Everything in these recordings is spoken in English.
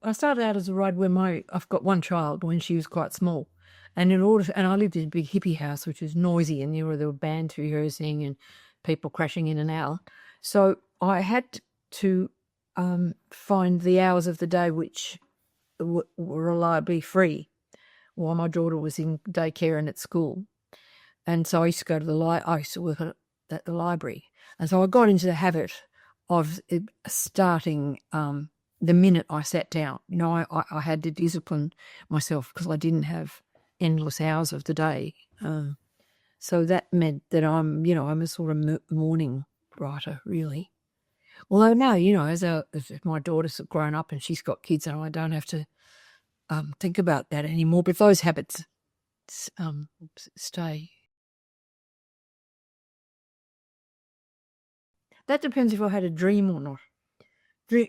I started out as a writer when I've got one child when she was quite small. And I lived in a big hippie house, which was noisy, and there were bands rehearsing and people crashing in and out. So I had to find the hours of the day which were reliably free while my daughter was in daycare and at school. And so I used to go to I used to work at the library. And so I got into the habit of starting the minute I sat down. I had to discipline myself because I didn't have endless hours of the day. So that meant that I'm a sort of morning writer, really. Although now, as my daughter's grown up and she's got kids, and I don't have to think about that anymore. But those habits stay. That depends if I had a dream or not.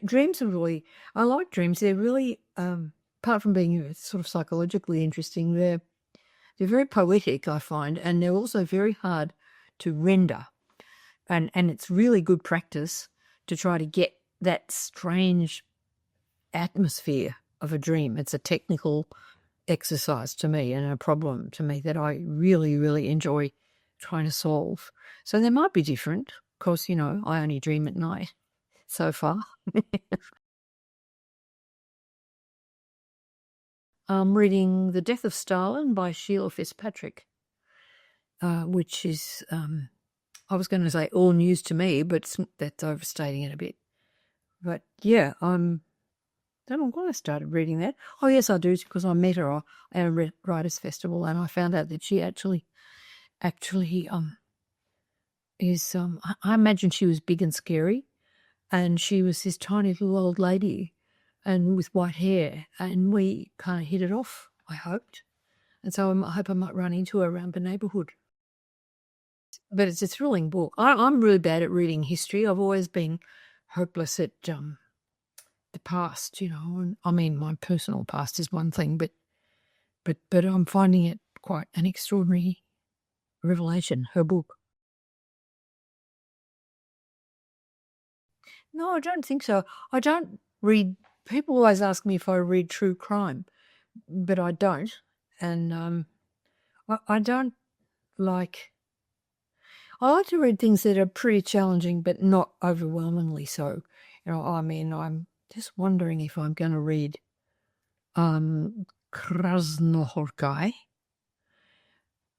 Dreams are really, I like dreams. They're really, apart from being sort of psychologically interesting, they're very poetic, I find, and they're also very hard to render. And it's really good practice to try to get that strange atmosphere of a dream. It's a technical exercise to me and a problem to me that I really, really enjoy trying to solve. So they might be different. Of course, I only dream at night so far. I'm reading The Death of Stalin by Sheila Fitzpatrick, which is, I was going to say all news to me, but that's overstating it a bit. But yeah, I don't know why I started reading that. Oh, yes, I do, because I met her at a writers' festival, and I found out that she actually is. I imagine she was big and scary, and she was this tiny little old lady, and with white hair, and we kind of hit it off. I hoped, and so I hope I might run into her around the neighbourhood. But it's a thrilling book. I'm really bad at reading history. I've always been hopeless at the past, and I mean, my personal past is one thing, but I'm finding it quite an extraordinary revelation, her book. No, I don't think so. I don't read, people always ask me if I read true crime, but I don't. And I don't like, I like to read things that are pretty challenging, but not overwhelmingly so. I mean, I'm just wondering if I'm going to read Krasnohorkai.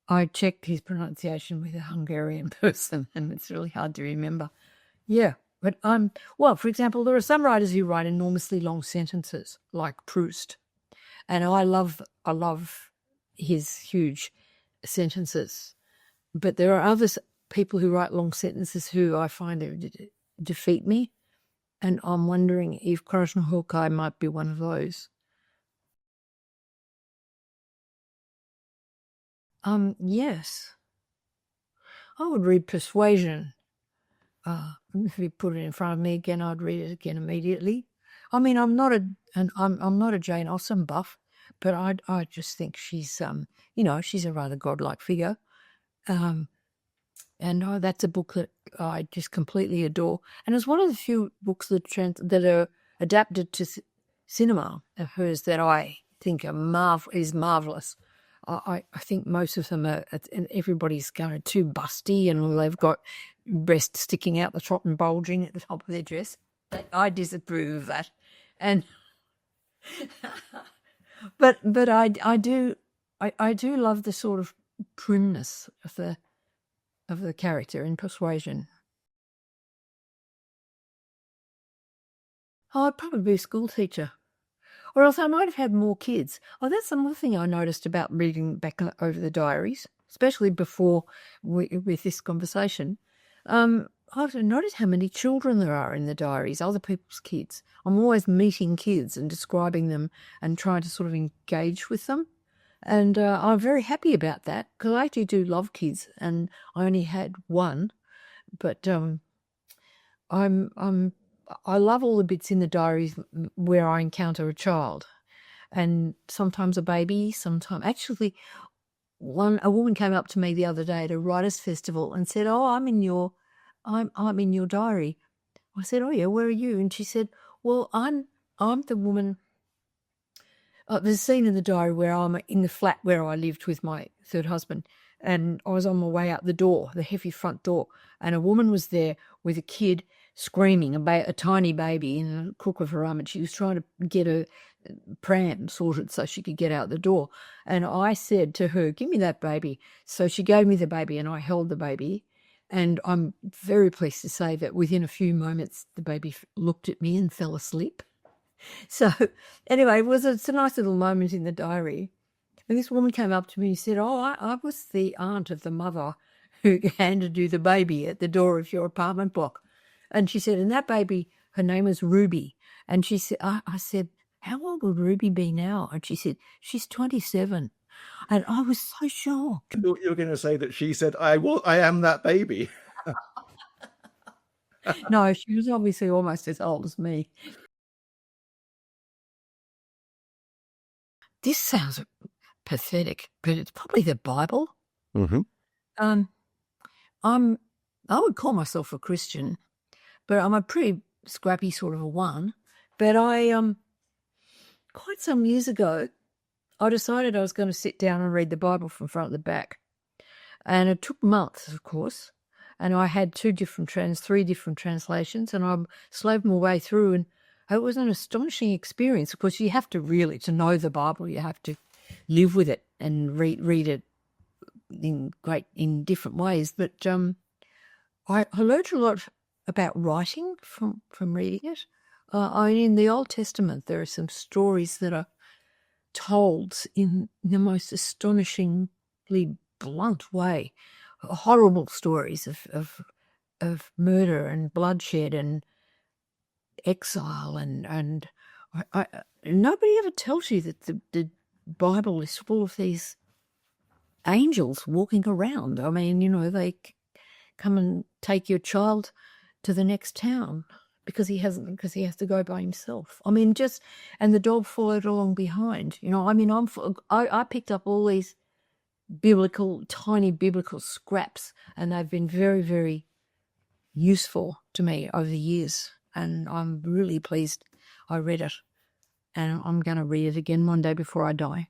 I checked his pronunciation with a Hungarian person, and it's really hard to remember. Yeah, but well, for example, there are some writers who write enormously long sentences, like Proust, and I love his huge sentences. But there are people who write long sentences who I find defeat me, and I'm wondering if Krasnohorkai might be one of those. Yes. I would read Persuasion. If you put it in front of me again, I'd read it again immediately. I mean, I'm not a Jane Austen buff, but I just think she's she's a rather godlike figure, and that's a book that I just completely adore. And it's one of the few books that are adapted to cinema of hers that I think is marvelous. I think most of them are, and everybody's going too busty, and they've got breasts sticking out the top and bulging at the top of their dress. I disapprove of that, and but I do love the sort of primness of the character in Persuasion. Oh, I'd probably be a school teacher. Or else I might have had more kids. Oh, that's another thing I noticed about reading back over the diaries, especially before with this conversation. I've noticed how many children there are in the diaries, other people's kids. I'm always meeting kids and describing them and trying to sort of engage with them. And I'm very happy about that because I actually do love kids, and I only had one. But I love all the bits in the diaries where I encounter a child, and sometimes a baby, sometimes actually a woman came up to me the other day at a writers' festival and said, "Oh, I'm in your diary." I said, "Oh yeah, where are you?" And she said, "Well, I'm the woman there's a scene in the diary where I'm in the flat where I lived with my third husband, and I was on my way out the door, the heavy front door, and a woman was there with a kid screaming, a tiny baby in a crook of her arm, and she was trying to get a pram sorted so she could get out the door. And I said to her, "Give me that baby." So she gave me the baby, and I held the baby. And I'm very pleased to say that within a few moments, the baby looked at me and fell asleep. So anyway, it's a nice little moment in the diary. And this woman came up to me and said, "Oh, I was the aunt of the mother who handed you the baby at the door of your apartment block." And she said, "And that baby, her name was Ruby." And she said, I said, "How old would Ruby be now?" And she said, "She's 27. And I was so shocked. You're going to say that she said, I am that baby. No, she was obviously almost as old as me. This sounds pathetic, but it's probably the Bible. Mm-hmm. I would call myself a Christian, but I'm a pretty scrappy sort of a one. But I quite some years ago, I decided I was going to sit down and read the Bible from front to back. And it took months, of course. And I had three different translations, and I slaved my way through, and it was an astonishing experience. Of course, you have to really, to know the Bible, you have to live with it and read it in different ways. But I learned a lot about writing from reading it. In the Old Testament, there are some stories that are told in the most astonishingly blunt way, horrible stories of murder and bloodshed and exile, and nobody ever tells you that the Bible is full of these angels walking around. I mean, they come and take your child to the next town because he has to go by himself. I mean, and the dog followed along behind. I mean, I picked up all these tiny biblical scraps, and they've been very, very useful to me over the years. And I'm really pleased I read it, and I'm going to read it again one day before I die.